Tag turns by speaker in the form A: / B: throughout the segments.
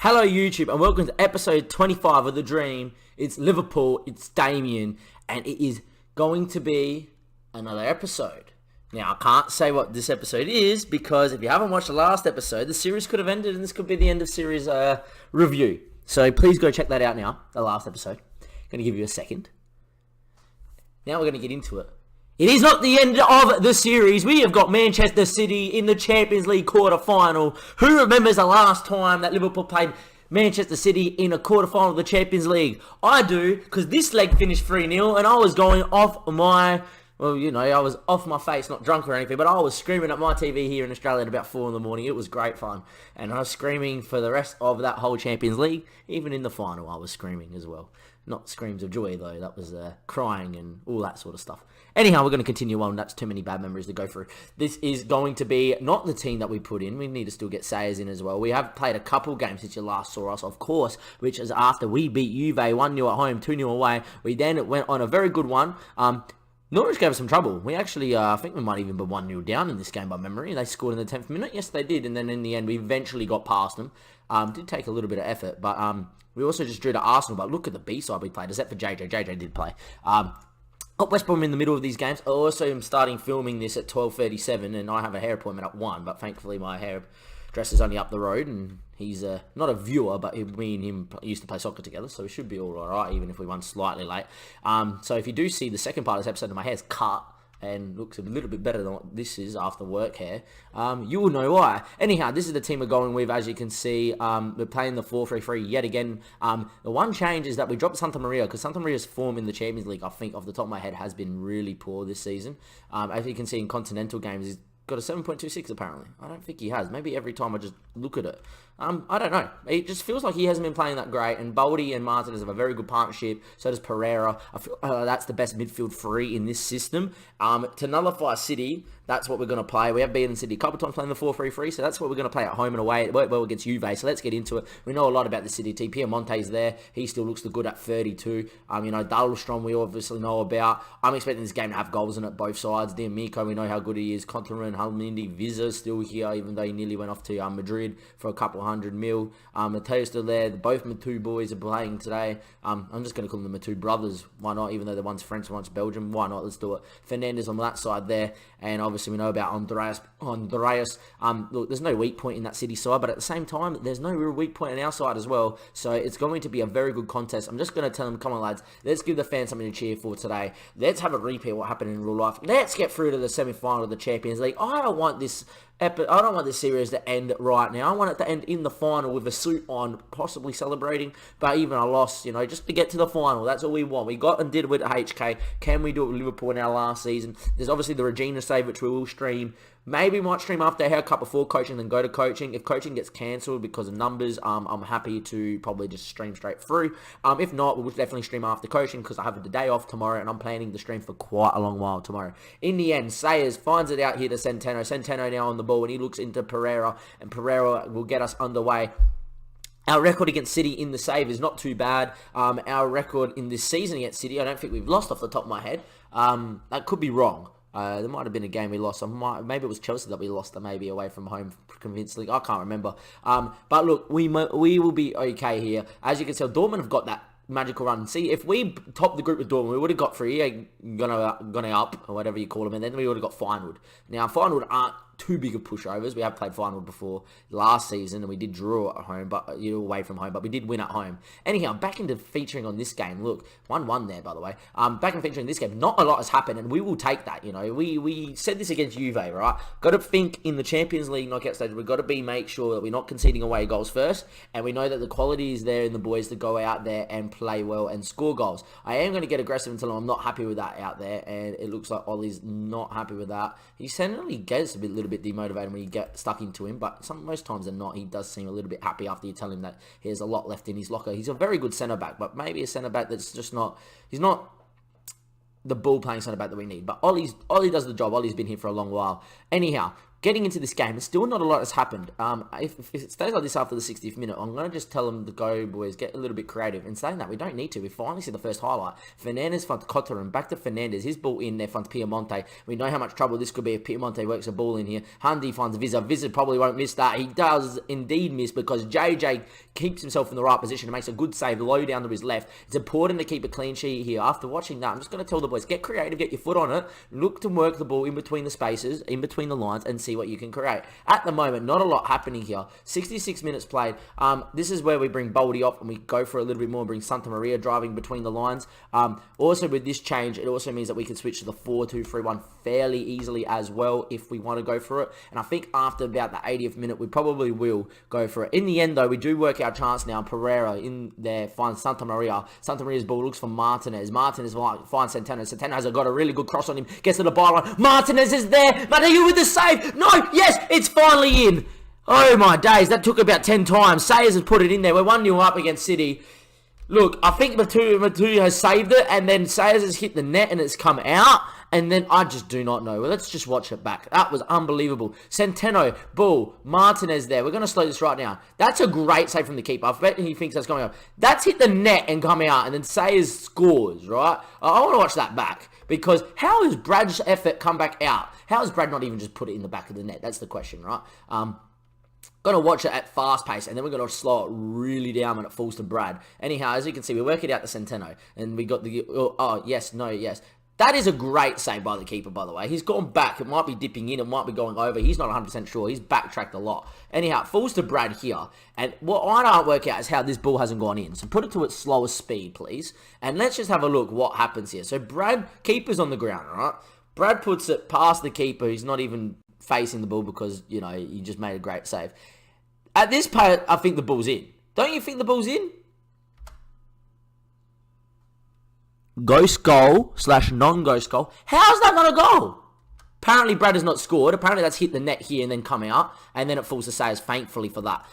A: Hello YouTube and welcome to episode 25 of The Dream. It's Liverpool, it's Damien, and it is going to be another episode. Now, I can't say what this episode is because if you haven't watched the last episode, the series could have ended and this could be the end of series review. So please go check that out now, the last episode. Going to give you a second. Now we're going to get into it. It is not the end of the series. We have got Manchester City in the Champions League quarter-final. Who remembers the last time that Liverpool played Manchester City in a quarter-final of the Champions League? I do, because this leg finished 3-0, and I was going off my... Well, you know, I was off my face, not drunk or anything, but I was screaming at my TV here in Australia at about 4 in the morning. It was great fun. And I was screaming for the rest of that whole Champions League. Even in the final, I was screaming as well. Not screams of joy, though. That was crying and all that sort of stuff. Anyhow, we're going to continue on. That's too many bad memories to go through. This is going to be not the team that we put in. We need to still get Sayers in as well. We have played a couple games since you last saw us, of course, which is after we beat Juve 1-0 at home, 2-0 away. We then went on a very good one. Norwich gave us some trouble. We actually, I think we might even be 1-0 down in this game by memory. They scored in the 10th minute. Yes, they did. And then in the end, we eventually got past them. Did take a little bit of effort, but we also just drew to Arsenal. But look at the B-side we played, except for JJ. JJ did play. Got West Brom in the middle of these games. I also am starting filming this at 12:37, and I have a hair appointment at 1, but thankfully my hairdresser's only up the road, and he's not a viewer, but me and him used to play soccer together, so we should be all right, even if we won slightly late. So if you do see the second part of this episode, and my hair's cut, and looks a little bit better than what this is after work hair, you will know why. Anyhow, this is the team we're going with. As you can see, we're playing the 4-3-3 yet again. The one change is that we dropped Santa Maria, because Santa Maria's form in the Champions League, I think, off the top of my head, has been really poor this season. As you can see in continental games, he's got a 7.26 apparently. I don't think he has. Maybe every time I just look at it. I don't know. It just feels like he hasn't been playing that great. And Baldy and Martinez have a very good partnership. So does Pereira. I feel that's the best midfield three in this system. To nullify City, that's what we're going to play. We have beaten City a couple times playing the 4-3-3. So that's what we're going to play at home and away. It worked well against Juve. So let's get into it. We know a lot about the City team. Piemonte's there. He still looks good at 32. Dahlstrom we obviously know about. I'm expecting this game to have goals in it, both sides. Miko, we know how good he is. Contarin, Halmindi, Viza's still here, even though he nearly went off to Madrid for a couple $100 million. Mateo's still there. Both Matu boys are playing today. I'm just going to call them the Matu brothers. Why not? Even though the one's French, one's Belgium. Why not? Let's do it. Fernandez on that side there. And obviously we know about Andreas. Look, there's no weak point in that City side, but at the same time, there's no real weak point on our side as well. So it's going to be a very good contest. I'm just going to tell them, come on lads, let's give the fans something to cheer for today. Let's have a repeat of what happened in real life. Let's get through to the semi-final of the Champions League. I don't want this series to end right now. I want it to end in the final with a suit on, possibly celebrating, but even a loss, just to get to the final. That's all we want. We got and did with HK. Can we do it with Liverpool in our last season? There's obviously the Regina save, which we will stream. Maybe we might stream after a haircut before coaching, then go to coaching. If coaching gets cancelled because of numbers, I'm happy to probably just stream straight through. If not, we'll definitely stream after coaching because I have the day off tomorrow and I'm planning to stream for quite a long while tomorrow. In the end, Sayers finds it out here to Centeno. Centeno now on the ball and he looks into Pereira, and Pereira will get us underway. Our record against City in the save is not too bad. Our record in this season against City, I don't think we've lost off the top of my head. That could be wrong. There might have been a game we lost. Maybe it was Chelsea that we lost, maybe away from home convincingly. I can't remember. But look, we will be okay here. As you can tell, Dortmund have got that magical run. See, if we top the group with Dortmund, we would have got 3, gonna up, or whatever you call them, and then we would have got Feyenoord. Now, Feyenoord aren't too big of pushovers. We have played Feyenoord before last season, and we did draw at home, but away from home, but we did win at home. Anyhow, back into featuring on this game. Look, 1-1 there, by the way. Back in featuring this game, not a lot has happened, and we will take that. We said this against Juve, right? Got to think in the Champions League knockout stage. We've got to make sure that we're not conceding away goals first, and we know that the quality is there in the boys to go out there and play well and score goals. I am going to get aggressive until I'm not happy with that out there, and it looks like Ollie's not happy with that. He certainly gets a little bit demotivated when you get stuck into him, but most times than not, he does seem a little bit happy after you tell him that he has a lot left in his locker. He's a very good centre-back, but maybe a centre-back that's just not... He's not the ball-playing centre-back that we need, but Ollie does the job. Ollie's been here for a long while. Anyhow, getting into this game, still not a lot has happened. If it stays like this after the 60th minute, I'm going to just tell them to go, boys, get a little bit creative. And saying that, we don't need to. We finally see the first highlight. Fernandez front Cotter and back to Fernandez. His ball in there front Piemonte. We know how much trouble this could be if Piemonte works a ball in here. Hundy finds Vizza. Vizza probably won't miss that. He does indeed miss because JJ keeps himself in the right position and makes a good save low down to his left. It's important to keep a clean sheet here. After watching that, I'm just going to tell the boys, get creative, get your foot on it, look to work the ball in between the spaces, in between the lines, and see what you can create. At the moment, not a lot happening here. 66 minutes played. This is where we bring Boldy off and we go for a little bit more and bring Santa Maria driving between the lines. Also, with this change, it also means that we can switch to the 4-2-3-1 fairly easily as well if we want to go for it. And I think after about the 80th minute, we probably will go for it. In the end, though, we do work our chance now. Pereira in there finds Santa Maria. Santa Maria's ball looks for Martinez. Martinez finds Centeno. Centeno has got a really good cross on him. Gets to the byline. Martinez is there. Matayu with the save. No, yes, it's finally in. Oh my days, that took about 10 times. Sayers has put it in there. We're 1-0 up against City. Look, I think Matu has saved it, and then Sayers has hit the net and it's come out, and then I just do not know. Well, let's just watch it back. That was unbelievable. Centeno, ball, Martinez there. We're going to slow this right now. That's a great save from the keeper. I bet he thinks that's coming up. That's hit the net and come out, and then Sayers scores, right? I want to watch that back, because how has Brad's effort come back out? How has Brad not even just put it in the back of the net? That's the question, right? Going to watch it at fast pace, and then we're going to slow it really down when it falls to Brad. Anyhow, as you can see, we work it out to Centeno, and we got the, yes. That is a great save by the keeper, by the way. He's gone back. It might be dipping in. It might be going over. He's not 100% sure. He's backtracked a lot. Anyhow, it falls to Brad here. And what I don't work out is how this ball hasn't gone in. So put it to its slowest speed, please. And let's just have a look what happens here. So Brad, keeper's on the ground, right? Brad puts it past the keeper. He's not even facing the ball because, you know, he just made a great save. At this part, I think the ball's in. Don't you think the ball's in? Ghost goal / non-ghost goal. How's that going to go? Apparently, Brad has not scored. Apparently, that's hit the net here and then come out. And then it falls to Sayers, thankfully, for that.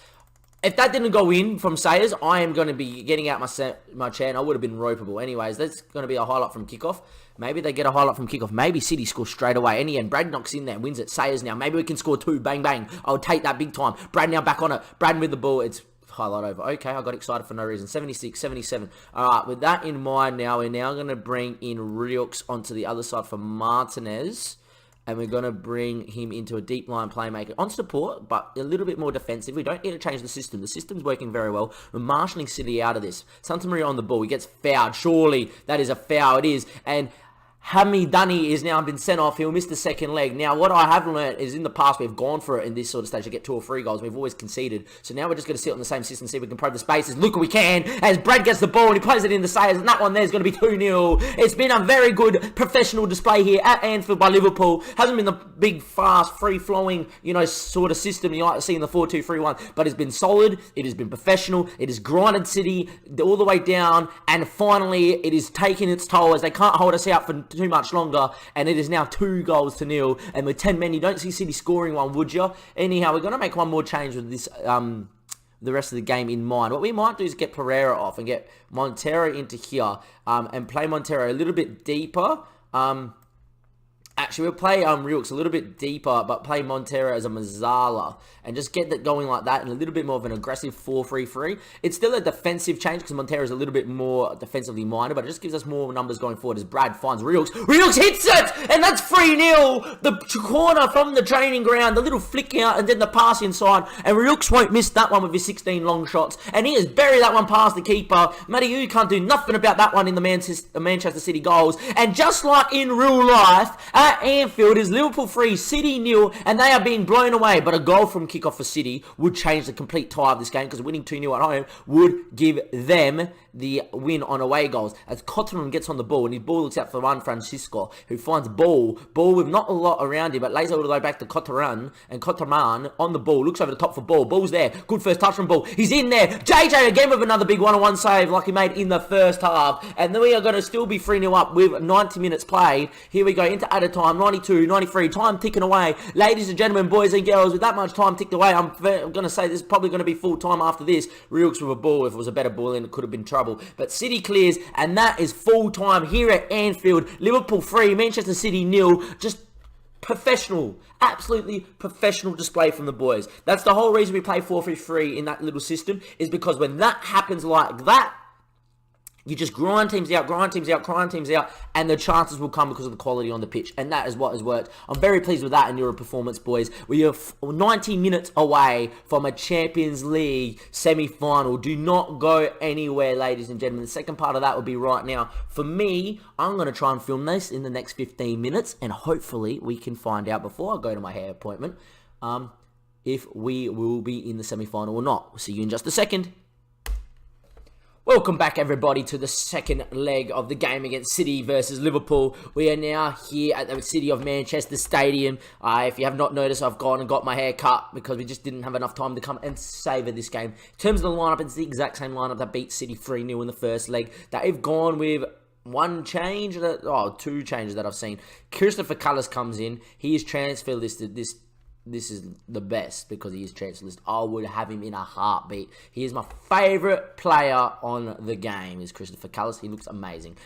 A: If that didn't go in from Sayers, I am going to be getting out my chair, and I would have been ropeable. Anyways, that's going to be a highlight from kickoff. Maybe they get a highlight from kickoff. Maybe City score straight away. In the end, Brad knocks in there, wins it. Sayers now. Maybe we can score 2. Bang, bang. I'll take that big time. Brad now back on it. Brad with the ball. It's highlight over. Okay, I got excited for no reason. 76, 77. All right, with that in mind now, we're now going to bring in Riux onto the other side for Martinez. And we're going to bring him into a deep line playmaker on support, but a little bit more defensive. We don't need to change the system. The system's working very well. We're marshalling City out of this. Santa Maria on the ball. He gets fouled. Surely that is a foul. It is. And Hamidani is now been sent off. He'll miss the second leg. Now, what I have learned is in the past, we've gone for it in this sort of stage to get 2 or 3 goals. We've always conceded. So now we're just going to sit on the same system, see if we can probe the spaces. Look, we can. As Brad gets the ball and he plays it in the Sayers, and that one there is going to be 2-0. It's been a very good professional display here at Anfield by Liverpool. Hasn't been the big, fast, free-flowing, you know, sort of system you like to see in the 4-2-3-1, but it's been solid. It has been professional. It has grinded City all the way down, and finally, it is taking its toll as they can't hold us out for too much longer, and it is now 2-0, and with 10 men, you don't see City scoring one, would you? Anyhow, we're going to make one more change with this, the rest of the game in mind. What we might do is get Pereira off and get Montero into here, and play Montero a little bit deeper. Actually, we'll play Riux a little bit deeper, but play Montero as a Mazzala and just get that going like that and a little bit more of an aggressive 4-3-3. It's still a defensive change because Montero is a little bit more defensively minded, but it just gives us more numbers going forward as Brad finds Riux. Riux hits it! And that's 3-0! The corner from the training ground, the little flick out and then the pass inside. And Riux won't miss that one with his 16 long shots. And he has buried that one past the keeper. Matty, can't do nothing about that one in the Manchester City goals. And just like in real life, at Anfield is Liverpool 3, City 0, and they are being blown away. But a goal from kickoff for City would change the complete tie of this game because winning 2-0 at home would give them the win on away goals. As Cottenham gets on the ball, and his ball looks out for Juan Francisco, who finds ball with not a lot around him, but lays all the way back to Cotteran, and Cotterman on the ball, looks over the top for ball. Ball's there. Good first touch from ball. He's in there. JJ again with another big one-on-one save like he made in the first half. And then we are going to still be 3-0 up with 90 minutes played. Here we go into added time, 92, 93, time ticking away. Ladies and gentlemen, boys and girls, with that much time ticked away, I'm going to say this is probably going to be full time after this. Riux with a ball. If it was a better ball in, it could have been trouble. But City clears, and that is full time here at Anfield. Liverpool 3, Manchester City 0. Just Professional. Absolutely professional display from the boys. That's the whole reason we play 4-3-3 in that little system, is because when that happens like that, you just grind teams out, and the chances will come because of the quality on the pitch. And that is what has worked. I'm very pleased with that in your performance, boys. We are 90 minutes away from a Champions League semi-final. Do not go anywhere, ladies and gentlemen. The second part of that will be right now. For me, I'm going to try and film this in the next 15 minutes, and hopefully we can find out before I go to my hair appointment if we will be in the semi-final or not. We'll see you in just a second. Welcome back, everybody, to the second leg of the game against City versus Liverpool. We are now here at the City of Manchester Stadium. If you have not noticed, I've gone and got my hair cut because we just didn't have enough time to come and savour this game. In terms of the lineup, it's the exact same lineup that beat City 3-0 in the first leg. They've gone with two changes that I've seen. Christopher Cullis comes in. He is transfer listed. This is the best because he is transfer list. I would have him in a heartbeat. He is my favourite player on the game, is Christopher Cullis. He looks amazing.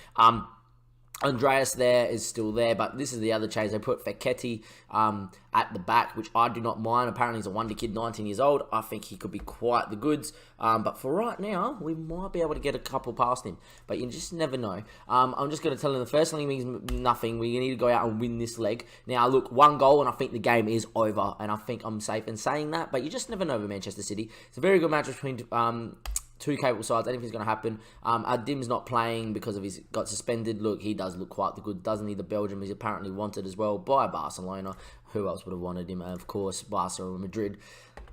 A: Andreas there is still there, but this is the other change. They put Fekete at the back, which I do not mind. Apparently he's a wonder kid, 19 years old. I think he could be quite the goods. But for right now, we might be able to get a couple past him. But you just never know. I'm just going to tell him the first leg means nothing. We need to go out and win this leg. Now, look, 1 goal, and I think the game is over. And I think I'm safe in saying that. But you just never know with Manchester City. It's a very good match between two capable sides. Anything's going to happen. Adim's not playing because of he's got suspended. Look, he does look quite the good, doesn't he? The Belgium is apparently wanted as well by Barcelona. Who else would have wanted him? Of course, Barca or Madrid.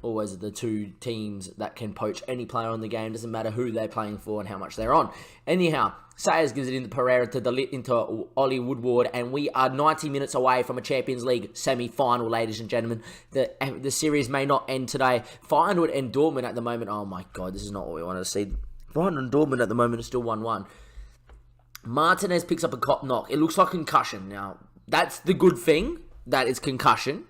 A: Always the two teams that can poach any player on the game. Doesn't matter who they're playing for and how much they're on. Anyhow, Sayers gives it into Pereira to De Ligt into Ollie Woodward, and we are 90 minutes away from a Champions League semi-final, ladies and gentlemen. The series may not end today. Feyenoord and Dortmund at the moment. Oh my God, this is not what we wanted to see. Feyenoord and Dortmund at the moment are still 1-1. Martinez picks up a cop knock. It looks like concussion. Now, that's the good thing, that it's concussion.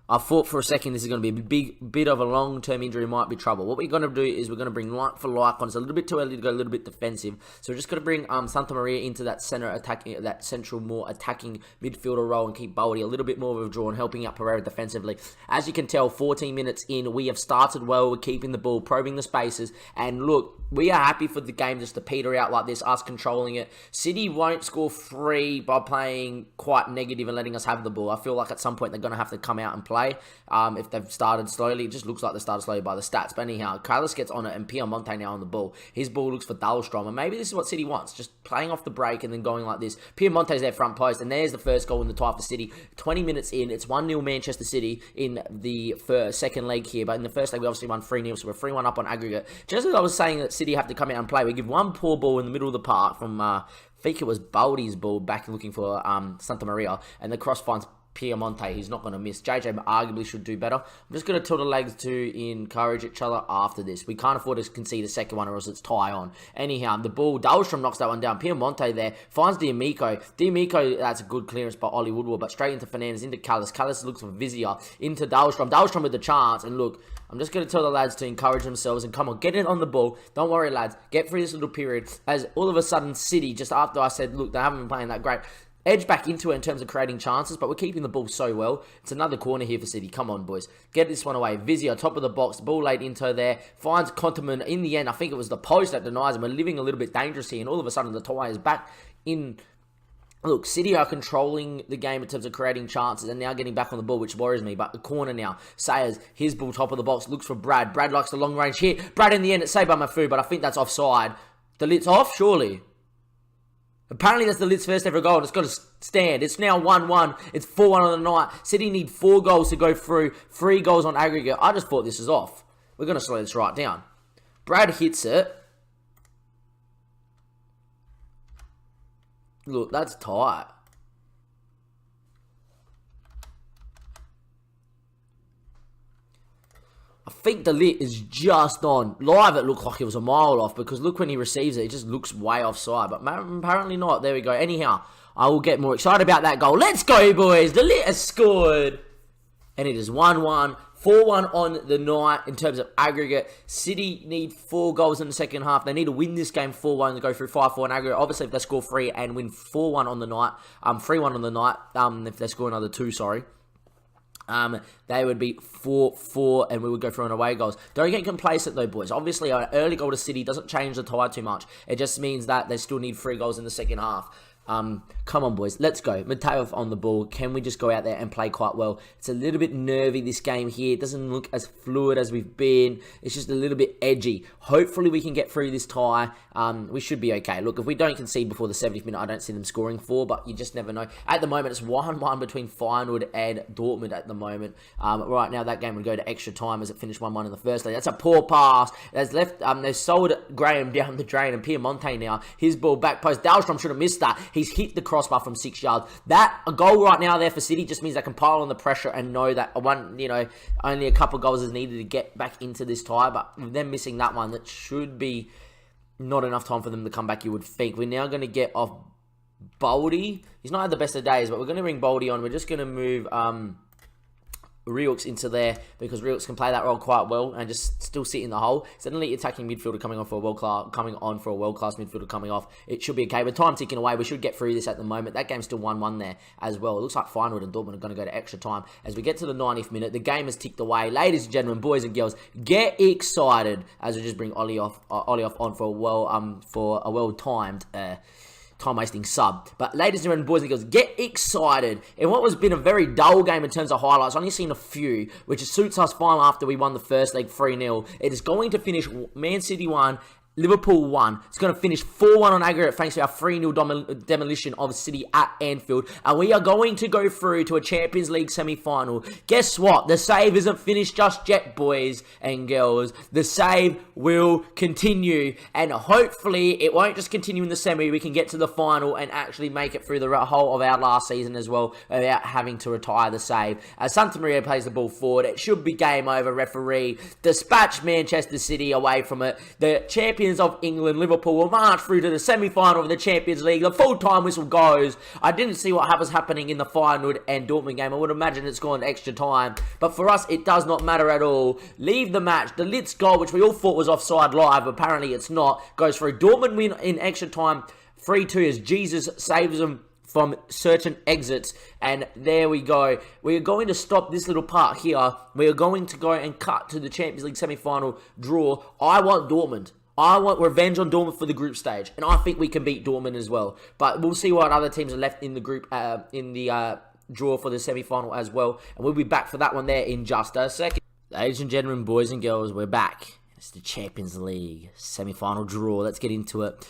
A: I thought for a second this is going to be a bit of a long-term injury, might be trouble. What we're going to do is we're going to bring like for like on. It's a little bit too early to go a little bit defensive. So we're just going to bring Santa Maria into that central, more attacking midfielder role and keep Boldy a little bit more withdrawn, helping out Pereira defensively. As you can tell, 14 minutes in, we have started well. We're keeping the ball, probing the spaces. And look, we are happy for the game just to peter out like this, us controlling it. City won't score 3 by playing quite negative and letting us have the ball. I feel like at some point they're going to have to come out and play. If they've started slowly, it just looks like they started slowly by the stats. But anyhow, Carlos gets on it and Piemonte now on the ball. His ball looks for Dahlstrom, and maybe this is what City wants, just playing off the break and then going like this. Piemonte's their front post, and there's the first goal in the tie for City. 20 minutes in, it's 1-0 Manchester City in the second leg here, but in the first leg we obviously won 3-0, so we're 3-1 up on aggregate. Just as I was saying that City have to come out and play, we give one poor ball in the middle of the park from, I think it was Baldy's ball back looking for Santa Maria, and the cross finds Piemonte. He's not going to miss. JJ arguably should do better. I'm just going to tilt the legs to encourage each other after this. We can't afford to concede a second one or else it's tie on. Anyhow, the ball, Dahlstrom knocks that one down. Piemonte there finds D'Amico. D'Amico, that's a good clearance by Ollie Woodward, but straight into Fernandes, into Callis. Callis looks for Vizier, into Dahlstrom. Dahlstrom with the chance, and look, I'm just going to tell the lads to encourage themselves and come on, get it on the ball. Don't worry, lads. Get through this little period. As all of a sudden, City, just after I said, look, they haven't been playing that great, edge back into it in terms of creating chances, but we're keeping the ball so well. It's another corner here for City. Come on, boys. Get this one away. Vizier, top of the box. Ball late into there. Finds Konterman. In the end, I think it was the post that denies him. We're living a little bit dangerous here, and all of a sudden, the tie is back in. Look, City are controlling the game in terms of creating chances and now getting back on the ball, which worries me. But the corner now. Sayers, his ball top of the box, looks for Brad. Brad likes the long range hit. Brad in the end, it's saved by Mafu, but I think that's offside. The lid's off, surely. Apparently that's the Lid's first ever goal, and it's got to stand. It's now 1-1. It's 4-1 on the night. City need 4 goals to go through. 3 goals on aggregate. I just thought this was off. We're going to slow this right down. Brad hits it. Look, that's tight. I think the lit is just on. Live, it looked like it was a mile off because look when he receives it, it just looks way offside. But apparently not. There we go. Anyhow, I will get more excited about that goal. Let's go, boys. The lit has scored. And it is 1-1. 4-1 on the night in terms of aggregate. City need 4 goals in the second half. They need to win this game 4-1 to go through 5-4 in aggregate. Obviously, if they score 3 and win 4-1 on the night, 3-1 on the night, if they score another 2, sorry. They would be 4-4, and we would go through on away goals. Don't get complacent, though, boys. Obviously, an early goal to City doesn't change the tie too much. It just means that they still need 3 goals in the second half. Come on, boys. Let's go. Mateo on the ball. Can we just go out there and play quite well? It's a little bit nervy, this game here. It doesn't look as fluid as we've been. It's just a little bit edgy. Hopefully, we can get through this tie. We should be okay. Look, if we don't concede before the 70th minute, I don't see them scoring 4, but you just never know. At the moment, it's 1-1 between Feyenoord and Dortmund at the moment. Right now, that game would go to extra time as it finished 1-1 in the first leg. That's a poor pass. That's left. They've sold Graham down the drain, and Piemonte now. His ball back post. Dahlstrom should have missed that. He's hit the crossbar from 6 yards. A goal right now there for City just means they can pile on the pressure and know that only a couple of goals is needed to get back into this tie. But with them missing that one, that should be not enough time for them to come back, you would think. We're now going to get off Boldy. He's not had the best of days, but we're going to bring Boldy on. We're just going to move Riux into there because Riux can play that role quite well and just still sit in the hole. It's an elite attacking midfielder coming on for a world class midfielder coming off. It should be okay. With time ticking away, we should get through this at the moment. That game's still 1-1 there as well. It looks like Feyenoord and Dortmund are going to go to extra time as we get to the 90th minute. The game has ticked away. Ladies and gentlemen, boys and girls, get excited as we just bring Ollie off on for a well-timed time-wasting sub. But ladies and gentlemen, boys and girls, get excited. In what has been a very dull game in terms of highlights, I've only seen a few, which suits us fine after we won the first leg 3-0. It is going to finish Man City 1, Liverpool 1. It's going to finish 4-1 on aggregate thanks to our 3-0 demolition of City at Anfield. And we are going to go through to a Champions League semi-final. Guess what? The save isn't finished just yet, boys and girls. The save will continue. And hopefully, it won't just continue in the semi. We can get to the final and actually make it through the whole of our last season as well without having to retire the save. As Santa Maria plays the ball forward, it should be game over. Referee, dispatch Manchester City away from it. The champions of England, Liverpool, will march through to the semi-final of the Champions League. The full-time whistle goes. I didn't see what was happening in the Feyenoord and Dortmund game. I would imagine it's gone extra time. But for us, it does not matter at all. Leave the match. The Litz goal, which we all thought was offside live, apparently it's not, goes through. Dortmund win in extra time. 3-2 as Jesus saves them from certain exits, and there we go. We are going to stop this little part here. We are going to go and cut to the Champions League semi-final draw. I want Dortmund. I want revenge on Dortmund for the group stage, and I think we can beat Dortmund as well. But we'll see what other teams are left in the group, in the draw for the semi-final as well, and we'll be back for that one there in just a second. Ladies and gentlemen, boys and girls, we're back. It's the Champions League semi-final draw. Let's get into it.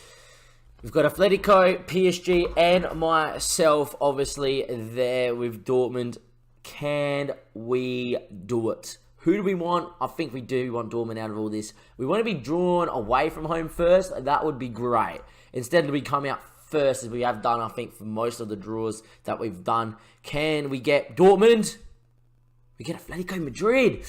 A: We've got Atletico, PSG, and myself, obviously, there with Dortmund. Can we do it? Who do we want? I think we do want Dortmund out of all this. We want to be drawn away from home first. That would be great. Instead, we come out first, as we have done, I think, for most of the draws that we've done. Can we get Dortmund? We get Atletico Madrid.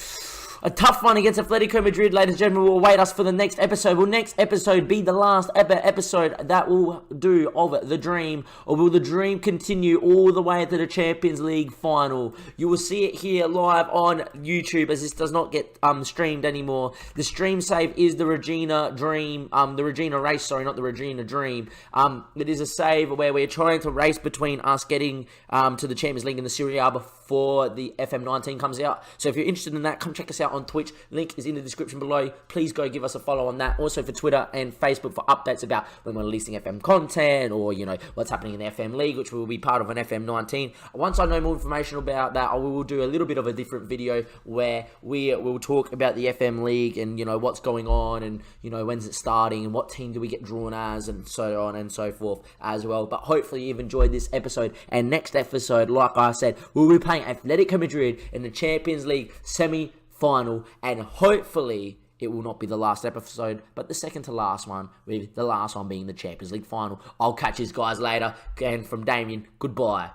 A: A tough one against Atletico Madrid, ladies and gentlemen, will await us for the next episode. Will next episode be the last ever episode that we'll do of The Dream? Or will The Dream continue all the way to the Champions League final? You will see it here live on YouTube as this does not get streamed anymore. The stream save is the Regina Dream, the Regina race, sorry, not the Regina Dream. It is a save where we're trying to race between us getting to the Champions League in the Serie A before the FM19 comes out. So if you're interested in that, come check us out on Twitch. Link is in the description below. Please go give us a follow on that. Also for Twitter and Facebook for updates about when we're releasing FM content or, you know, what's happening in the FM League, which will be part of an FM19. Once I know more information about that, I will do a little bit of a different video where we will talk about the FM League and, you know, what's going on and, you know, when's it starting and what team do we get drawn as and so on and so forth as well. But hopefully you've enjoyed this episode, and next episode, like I said, we'll be playing Atletico Madrid in the Champions League semi-final, and hopefully it will not be the last episode, but the second to last one, with the last one being the Champions League final. I'll catch you guys later, and from Damien, goodbye.